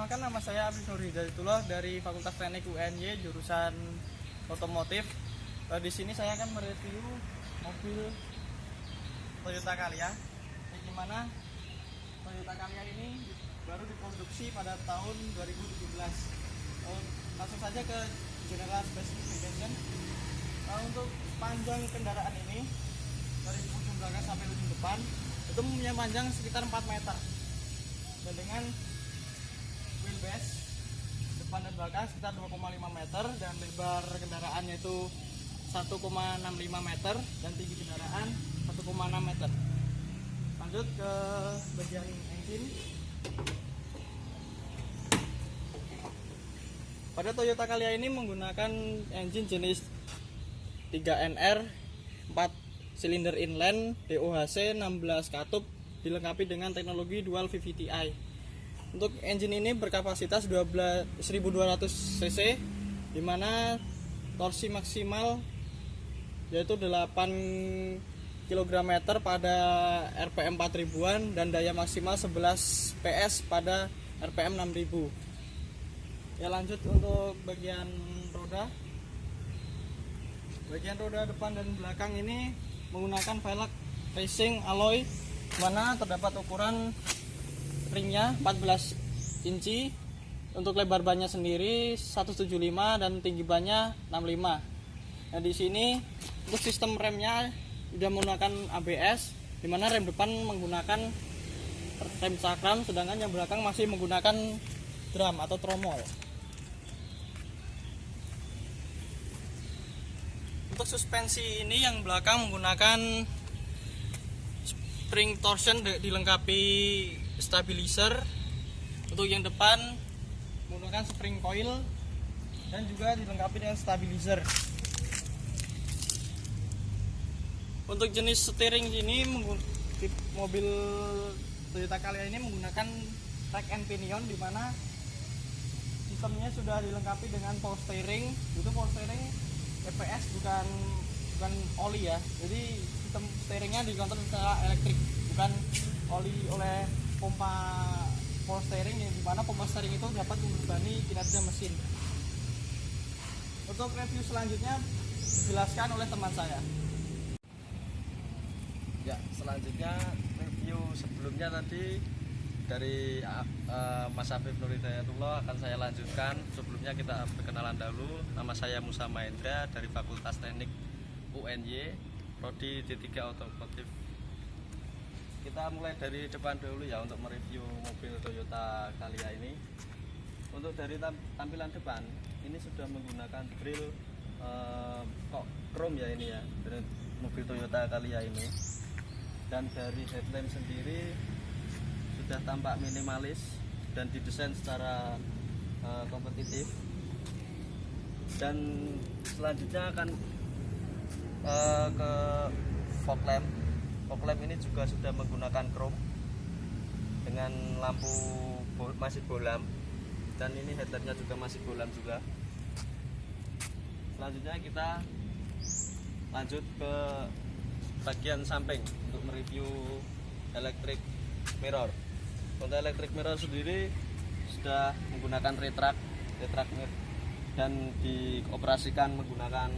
Perkenalkan, nama saya Afif Nur Hidayatullah dari Fakultas Teknik UNY jurusan otomotif. Di sini saya akan mereview mobil Toyota Calya. Di mana Toyota Calya ini baru diproduksi pada tahun 2017. Langsung saja ke general specification. Untuk panjang kendaraan ini dari ujung belakang sampai ujung depan itu mempunyai panjang sekitar 4 meter. Dan dengan wheelbase depan dan belakang sekitar 2,5 meter, dan lebar kendaraannya itu 1,65 meter, dan tinggi kendaraan 1,6 meter. Lanjut ke bagian engine. Pada Toyota Calya ini menggunakan engine jenis 3NR 4 silinder inline DOHC 16 katup, dilengkapi dengan teknologi dual VVT-i. Untuk engine ini berkapasitas 12.200 cc, di mana torsi maksimal yaitu 8 km pada RPM 4000-an dan daya maksimal 11 PS pada RPM 6000. Ya, lanjut untuk bagian roda. Bagian roda depan dan belakang ini menggunakan velg racing alloy, mana terdapat ukuran ringnya 14 inci. Untuk lebar bannya sendiri 175 dan tinggi bannya 65. Nah, di sini untuk sistem remnya sudah menggunakan ABS, di mana rem depan menggunakan rem cakram, sedangkan yang belakang masih menggunakan drum atau tromol. Untuk suspensi ini yang belakang menggunakan spring torsion dilengkapi stabilizer. Untuk yang depan menggunakan spring coil dan juga dilengkapi dengan stabilizer. Untuk jenis steering ini mobil Toyota Calya ini menggunakan track and pinion, di mana sistemnya sudah dilengkapi dengan power steering. Itu power steering EPS, bukan oli ya. Jadi sistem steeringnya dikontrol secara elektrik, bukan oli oleh pompa power steering, yang dimana pompa steering itu dapat membebani kinerja mesin. Untuk review selanjutnya dijelaskan oleh teman saya. Ya, selanjutnya review sebelumnya tadi dari Mas Afif Nur Hidayatullah akan saya lanjutkan. Sebelumnya kita perkenalan dahulu. Nama saya Musa Mahendra dari Fakultas Teknik UNY, Prodi D3 Otomotif. Kita mulai dari depan dulu ya untuk mereview mobil Toyota Calya ini. Untuk dari tampilan depan, ini sudah menggunakan grill chrome ya ini ya, dari mobil Toyota Calya ini. Dan dari headlamp sendiri sudah tampak minimalis dan didesain secara kompetitif. Dan selanjutnya akan ke fog lamp. Fog lamp ini juga sudah menggunakan chrome dengan lampu masih bolam, dan ini headlampnya juga masih bolam juga. Selanjutnya kita lanjut ke bagian samping untuk mereview electric mirror. Untuk electric mirror sendiri sudah menggunakan retract mirror dan dioperasikan menggunakan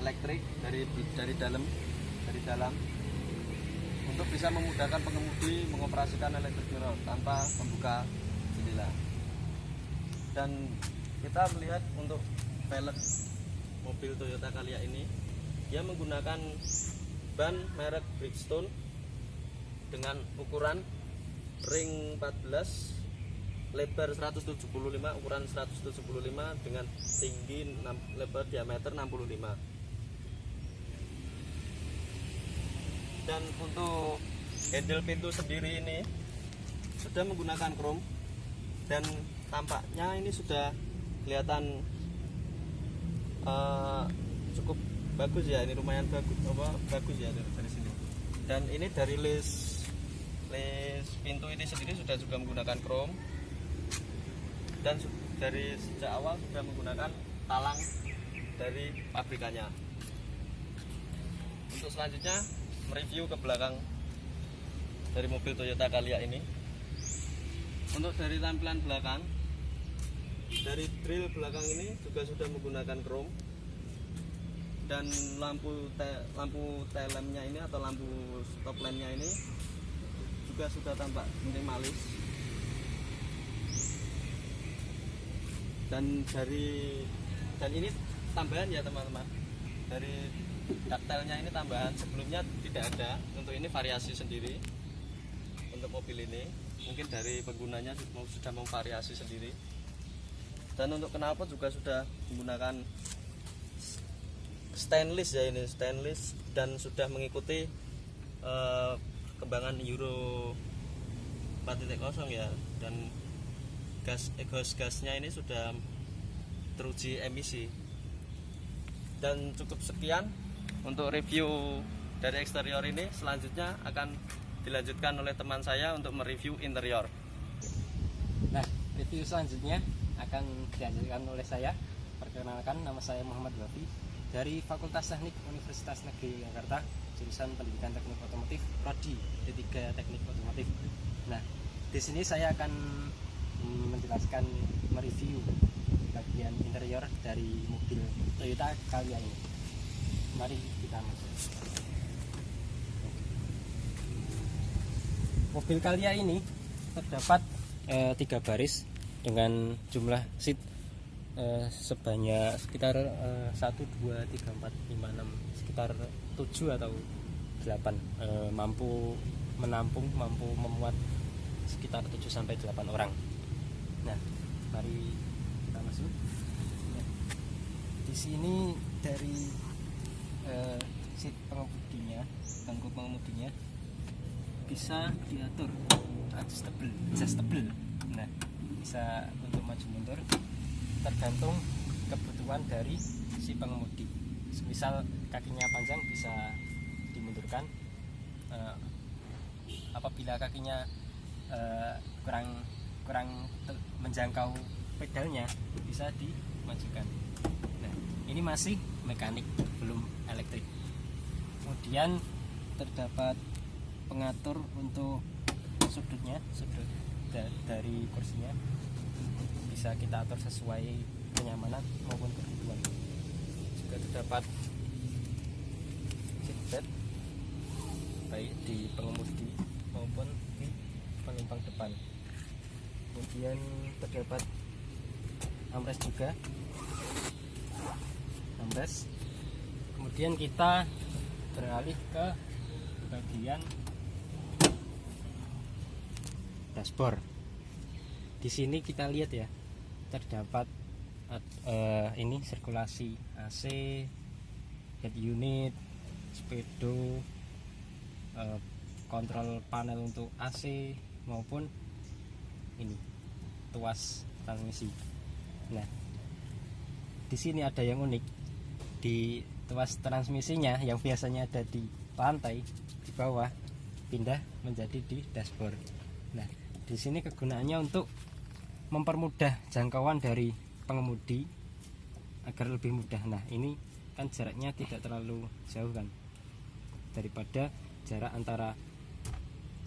elektrik dari dalam untuk bisa memudahkan pengemudi mengoperasikan electric mirror tanpa membuka jendela. Dan kita melihat untuk velg mobil Toyota Calya ini, dia menggunakan ban merek Bridgestone dengan ukuran ring 14, lebar 175, ukuran 175 dengan tinggi lebar diameter 65. Dan untuk handle pintu sendiri ini sudah menggunakan chrome, dan tampaknya ini sudah kelihatan cukup bagus ya, ini lumayan bagus ya dari sini. Dan ini dari list pintu ini sendiri sudah juga menggunakan chrome, dan dari sejak awal sudah menggunakan talang dari pabrikannya. Untuk selanjutnya mereview ke belakang dari mobil Toyota Calya ini. Untuk dari tampilan belakang, dari grill belakang ini juga sudah menggunakan chrome, dan lampu tail lampnya ini atau lampu stop lampnya ini juga sudah tampak minimalis. Dan ini tambahan ya teman-teman, dari detailnya ini tambahan, sebelumnya tidak ada. Untuk ini variasi sendiri untuk mobil ini, mungkin dari penggunanya sudah memvariasi sendiri. Dan untuk knalpot juga sudah menggunakan stainless ya, ini stainless, dan sudah mengikuti perkembangan Euro 4.0 ya. Dan exhaust gasnya ini sudah teruji emisi. Dan cukup sekian untuk review dari eksterior ini. Selanjutnya akan dilanjutkan oleh teman saya untuk mereview interior. Nah, review selanjutnya akan dilanjutkan oleh saya. Perkenalkan, nama saya Muhammad Wafi dari Fakultas Teknik Universitas Negeri Jakarta, jurusan Pendidikan Teknik Otomotif, Prodi D3 Teknik Otomotif. Nah, di sini saya akan menjelaskan, mereview bagian interior dari mobil Toyota Calya ini. Mari kita masuk. Mobil Calya ini terdapat 3 baris dengan jumlah seat sebanyak sekitar 1, 2, 3, 4, 5, 6, sekitar 7 atau 8, mampu memuat sekitar 7 sampai 8 orang. Nah, mari kita masuk. Ya. Di sini dari seat pengemudinya, bangku pengemudinya bisa diatur adjustable. Nah, bisa untuk maju mundur tergantung kebutuhan dari si pengemudi. Misal kakinya panjang bisa dimundurkan, apabila kakinya kurang menjangkau pedalnya bisa dimajukan. Nah, ini masih mekanik, belum elektrik. Kemudian terdapat pengatur untuk sudut dari kursinya, bisa kita atur sesuai kenyamanan maupun kebutuhan. Juga terdapat seatbelt baik di pengemudi maupun di penumpang depan. Kemudian terdapat armrest juga, Kemudian kita beralih ke bagian dashboard. Di sini kita lihat ya, terdapat ini sirkulasi AC, head unit, speedo, kontrol panel untuk AC maupun ini tuas transmisi. Nah, di sini ada yang unik. Di tuas transmisinya yang biasanya ada di lantai di bawah, pindah menjadi di dashboard. Nah, di sini kegunaannya untuk mempermudah jangkauan dari pengemudi agar lebih mudah. Nah, ini kan jaraknya tidak terlalu jauh kan, daripada jarak antara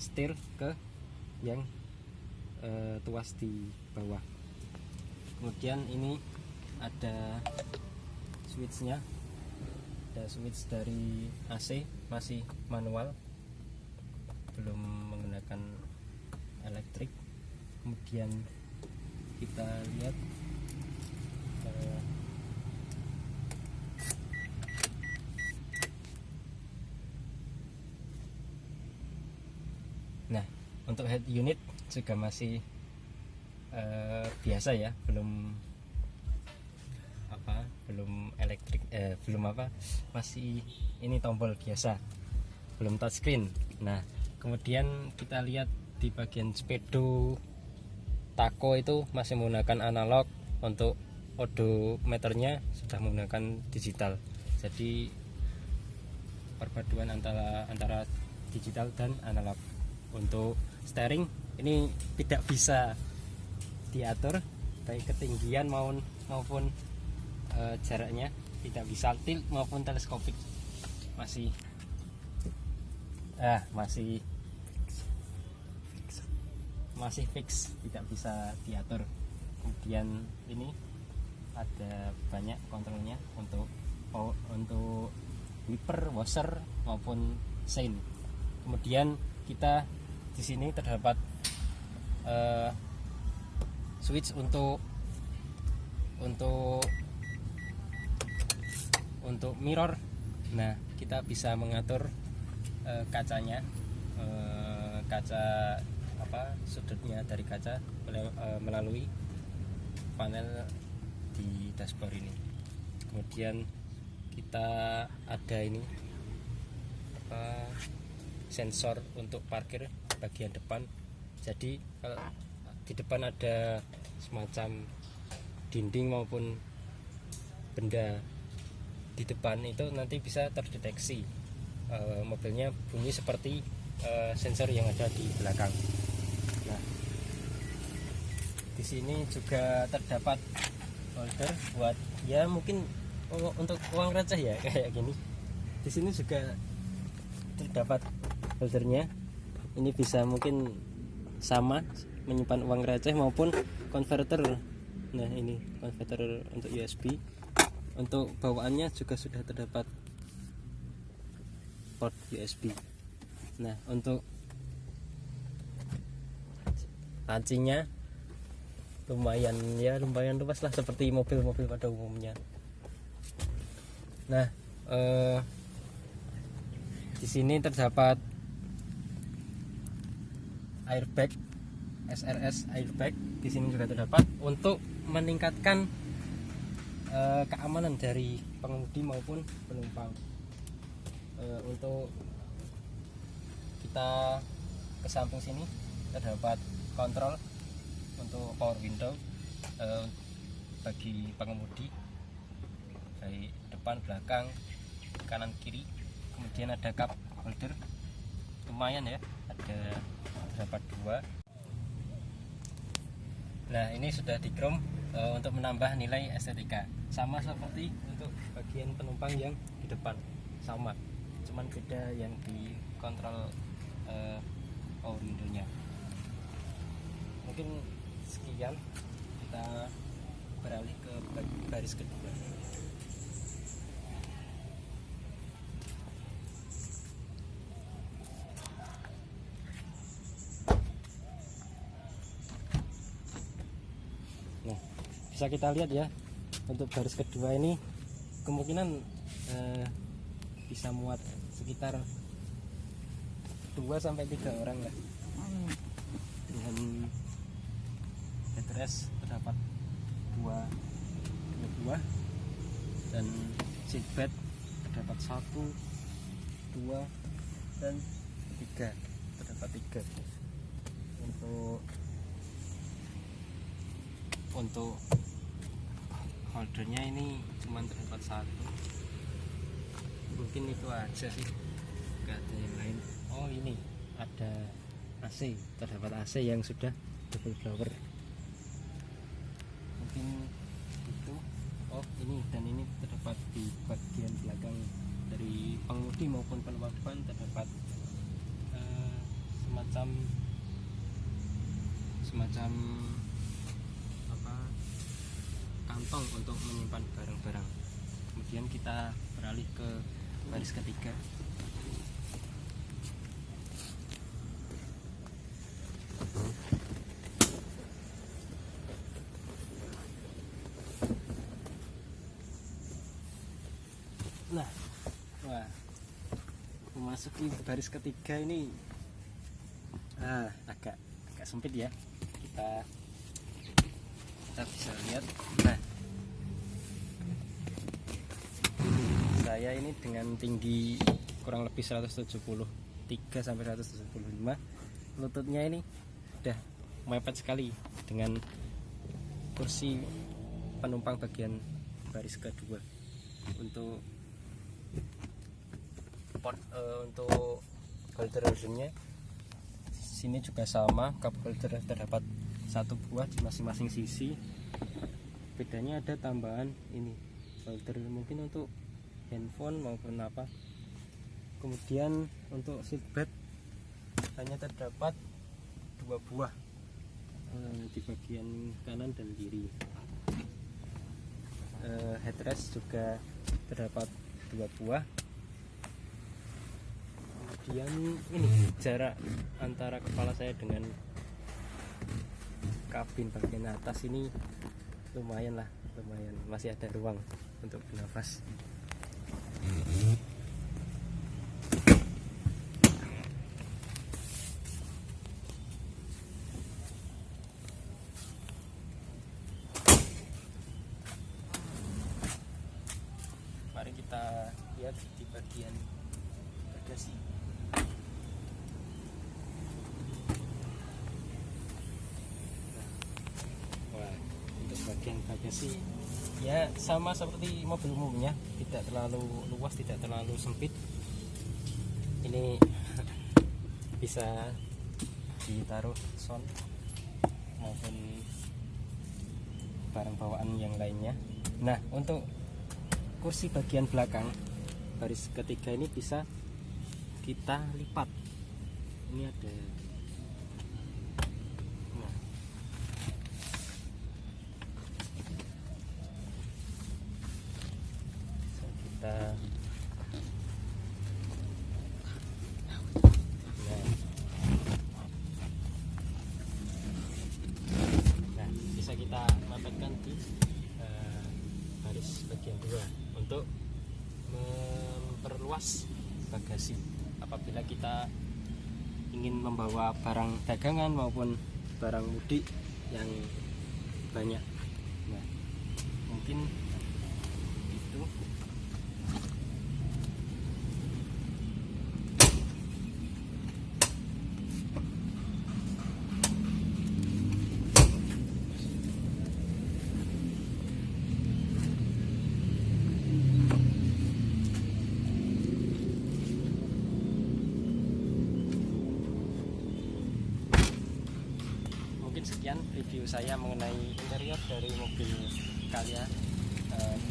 setir ke yang tuas di bawah. Kemudian ini ada switchnya, ada switch dari AC, masih manual, belum menggunakan elektrik. Kemudian kita lihat nah, untuk head unit juga masih biasa ya, belum elektrik, masih ini tombol biasa, belum touchscreen. Nah, kemudian kita lihat di bagian speedo tako itu masih menggunakan analog. Untuk odometernya sudah menggunakan digital. Jadi perpaduan antara digital dan analog. Untuk steering ini tidak bisa diatur baik ketinggian maupun jaraknya, tidak bisa tilt maupun teleskopik, masih masih fix, tidak bisa diatur. Kemudian ini ada banyak kontrolnya untuk wiper, washer maupun sein. Kemudian kita di sini terdapat switch untuk mirror. Nah, kita bisa mengatur kacanya, kaca sudutnya dari kaca melalui panel di dashboard ini. Kemudian kita ada ini sensor untuk parkir bagian depan. Jadi kalau di depan ada semacam dinding maupun benda di depan itu nanti bisa terdeteksi mobilnya bunyi seperti sensor yang ada di belakang. Nah, di sini juga terdapat holder buat ya mungkin untuk uang receh ya kayak gini. Di sini juga terdapat holdernya. Ini bisa mungkin sama menyimpan uang receh maupun konverter. Nah, ini konverter untuk USB. Untuk bawaannya juga sudah terdapat port USB. Nah, untuk lancinya lumayan luas lah seperti mobil-mobil pada umumnya. Nah, di sini terdapat airbag, SRS airbag. Di sini juga terdapat untuk meningkatkan keamanan dari pengemudi maupun penumpang. Untuk kita ke samping sini terdapat kontrol untuk power window bagi pengemudi, baik depan, belakang, kanan, kiri. Kemudian ada cup holder, lumayan ya, terdapat 2. Nah, ini sudah di chrome untuk menambah nilai estetika, sama seperti untuk bagian penumpang yang di depan, sama, cuman beda yang di kontrol power window-nya. Mungkin sekian, kita beralih ke baris kedua. Nah, bisa kita lihat ya, untuk baris kedua ini kemungkinan bisa muat sekitar 2-3 orang lah. Dengan headrest terdapat 2 dan seatbelt terdapat 1, 2 dan 3, terdapat 3. Untuk holdernya ini cuma terdapat 1, mungkin itu aja sih, gak ada yang lain. Oh, ini ada AC, terdapat AC yang sudah double blower, mungkin itu. Oh, ini dan ini terdapat di bagian belakang dari pengemudi maupun penumpang depan terdapat semacam kantong untuk menyimpan barang-barang. Kemudian kita beralih ke baris ketiga. Nah, memasuki baris ketiga ini agak sempit ya. Kita bisa lihat. Nah, saya ini dengan tinggi kurang lebih 173 sampai 175, lututnya ini udah mepet sekali dengan kursi penumpang bagian baris kedua. Untuk holdernya sini juga sama, cup holder terdapat 1 buah di masing-masing sisi. Bedanya ada tambahan ini holder mungkin untuk handphone maupun apa. Kemudian untuk seatbelt hanya terdapat 2 buah di bagian kanan dan kiri. Headrest juga terdapat 2 buah. Kemudian ini jarak antara kepala saya dengan kabin bagian atas ini lumayan masih ada ruang untuk bernafas. Mari kita lihat di bagian bagasi. Wah, untuk bagian bagasi ya sama seperti mobil umumnya, tidak terlalu luas, tidak terlalu sempit. Ini bisa ditaruh sound maupun barang bawaan yang lainnya. Nah, untuk kursi bagian belakang baris ketiga ini bisa kita lipat. Ini ada, nah, bisa kita, nah bisa kita mapetkan di baris bagian 2 untuk memperluas bagasi apabila kita ingin membawa barang dagangan maupun barang mudik yang banyak. Nah, mungkin itu. Sekian review saya mengenai interior dari mobil Calya.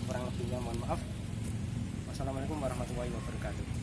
Kurang lebihnya mohon maaf. Wassalamualaikum warahmatullahi wabarakatuh.